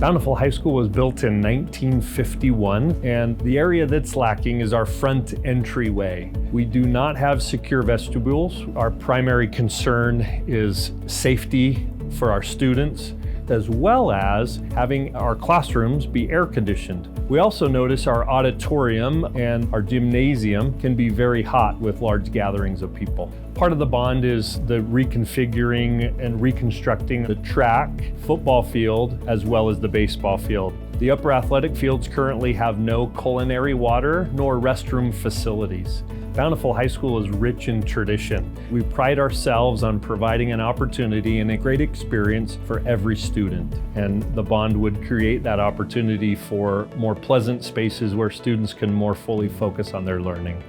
Bountiful High School was built in 1951, and the area that's lacking is our front entryway. We do not have secure vestibules. Our primary concern is safety for our students, as well as having our classrooms be air conditioned. We also notice our auditorium and our gymnasium can be very hot with large gatherings of people. Part of the bond is the reconfiguring and reconstructing the track, football field, as well as the baseball field. The upper athletic fields currently have no culinary water nor restroom facilities. Bountiful High School is rich in tradition. We pride ourselves on providing an opportunity and a great experience for every student. And the bond would create that opportunity for more pleasant spaces where students can more fully focus on their learning.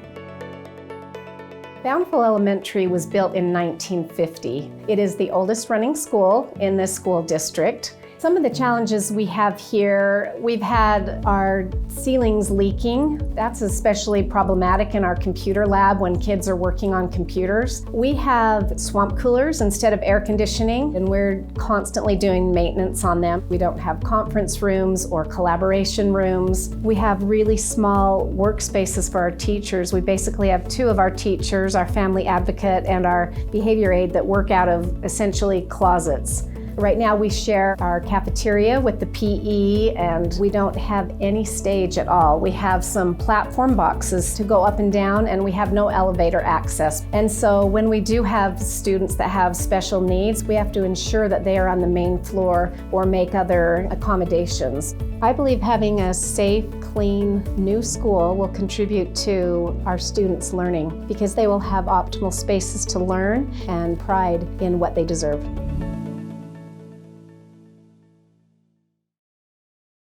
Bountiful Elementary was built in 1950. It is the oldest running school in this school district. Some of the challenges we have here, we've had our ceilings leaking. That's especially problematic in our computer lab when kids are working on computers. We have swamp coolers instead of air conditioning, and we're constantly doing maintenance on them. We don't have conference rooms or collaboration rooms. We have really small workspaces for our teachers. We basically have two of our teachers, our family advocate and our behavior aide, that work out of essentially closets. Right now we share our cafeteria with the PE, and we don't have any stage at all. We have some platform boxes to go up and down, and we have no elevator access. And so when we do have students that have special needs, we have to ensure that they are on the main floor or make other accommodations. I believe having a safe, clean, new school will contribute to our students' learning because they will have optimal spaces to learn and pride in what they deserve.